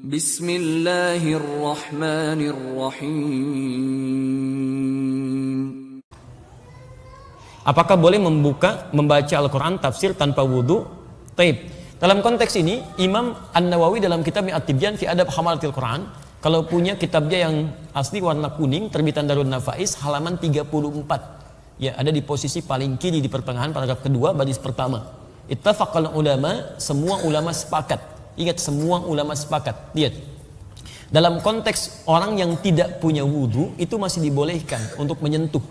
Bismillahirrahmanirrahim. Apakah boleh membaca Al-Quran tafsir tanpa wudhu? Taib. Dalam konteks ini, Imam An-Nawawi dalam kitab At-Tibyan fi Adab Hamalatil Quran, kalau punya kitabnya yang asli warna kuning, terbitan Darun Nafais, halaman 34. Ya, ada di posisi paling kiri di pertengahan paragraf kedua, baris pertama. Ittafaqal ulama, semua ulama sepakat. Ingat, semua ulama sepakat. Lihat. Dalam konteks orang yang tidak punya wudhu, itu masih dibolehkan untuk menyentuh.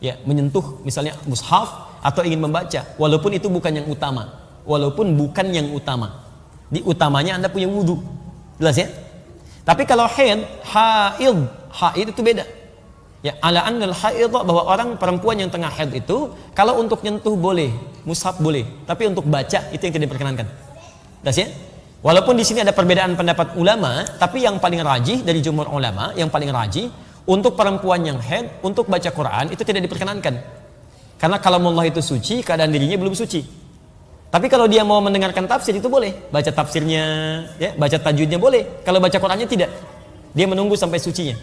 Ya, menyentuh misalnya mushaf atau ingin membaca, walaupun itu bukan yang utama. Walaupun bukan yang utama. Di utamanya Anda punya wudhu. Jelas ya? Tapi kalau haid itu beda. Ya, ala annal haid, bahwa orang perempuan yang tengah haid itu kalau untuk nyentuh boleh, mushaf boleh, tapi untuk baca itu yang tidak diperkenankan. Jelas ya? Walaupun di sini ada perbedaan pendapat ulama, tapi yang paling rajih dari jumhur ulama, yang paling rajih untuk perempuan yang haid, untuk baca Quran itu tidak diperkenankan. Karena kalamullah itu suci, keadaan dirinya belum suci. Tapi kalau dia mau mendengarkan tafsir itu boleh, baca tafsirnya, ya, baca tajwidnya boleh. Kalau baca Qurannya tidak, dia menunggu sampai sucinya.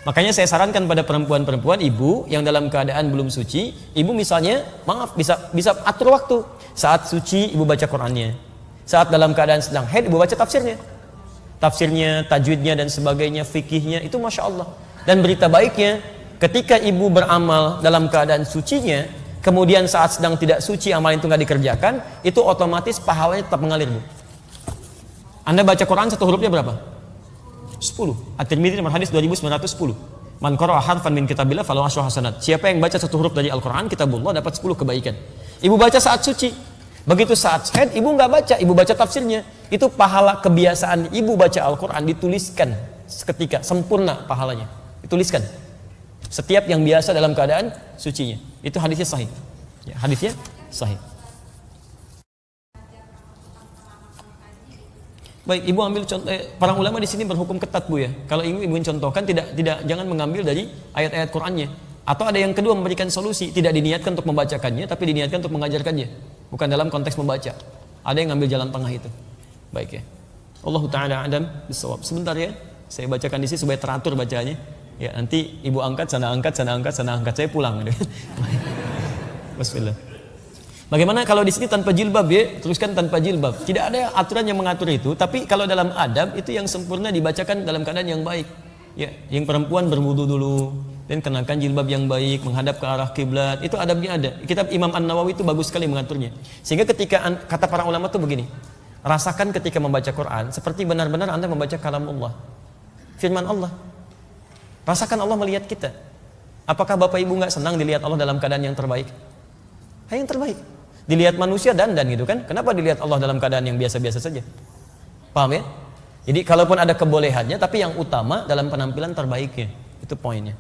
Makanya saya sarankan pada perempuan-perempuan, ibu yang dalam keadaan belum suci, ibu misalnya, maaf, bisa atur waktu. Saat suci ibu baca Qurannya, saat dalam keadaan sedang haid ibu baca tafsirnya, tajwidnya dan sebagainya, fikihnya, itu masya Allah. Dan berita baiknya, ketika ibu beramal dalam keadaan sucinya, kemudian saat sedang tidak suci amal itu nggak dikerjakan, itu otomatis pahalanya tetap mengalir, Bu. Anda baca Quran satu hurufnya berapa? 10. At-Tirmidzi nomor hadis 2910. Man qara'a harfan min kitabillah falahu asyru hasanat. Siapa yang baca satu huruf dari Al-Quran, kitabullah, dapat 10 kebaikan. Ibu baca saat suci. Begitu saat haid, ibu nggak baca, ibu baca tafsirnya. Itu pahala kebiasaan ibu baca Al-Quran dituliskan seketika, sempurna pahalanya. Dituliskan. Setiap yang biasa dalam keadaan sucinya. Itu hadisnya sahih. Ya, hadisnya sahih. Baik, ibu ambil contoh. Para ulama di sini berhukum ketat, Bu, ya. Kalau ibu contohkan, jangan mengambil dari ayat-ayat Qur'annya. Atau ada yang kedua, memberikan solusi, tidak diniatkan untuk membacakannya, tapi diniatkan untuk mengajarkannya. Bukan dalam konteks membaca. Ada yang ngambil jalan tengah itu. Baik ya. Allahu ta'ala a'lam bissawab. Sebentar ya, saya bacakan di sini supaya teratur bacanya. Ya, nanti ibu angkat, sana angkat, sana angkat, sana angkat, saya pulang. Bismillah. Bagaimana kalau di sini tanpa jilbab, ya? Teruskan tanpa jilbab. Tidak ada aturan yang mengatur itu, tapi kalau dalam adab itu yang sempurna dibacakan dalam keadaan yang baik. Ya, yang perempuan berwudu dulu dan kenakan jilbab yang baik, menghadap ke arah kiblat. Itu adabnya ada. Kitab Imam An-Nawawi itu bagus sekali mengaturnya. Sehingga ketika kata para ulama itu begini, rasakan ketika membaca Quran seperti benar-benar Anda membaca kalamullah, firman Allah. Rasakan Allah melihat kita. Apakah Bapak Ibu nggak senang dilihat Allah dalam keadaan yang terbaik? Yang terbaik. Dilihat manusia dandan gitu kan? Kenapa dilihat Allah dalam keadaan yang biasa-biasa saja? Paham ya? Jadi kalaupun ada kebolehannya, tapi yang utama dalam penampilan terbaiknya. Itu poinnya.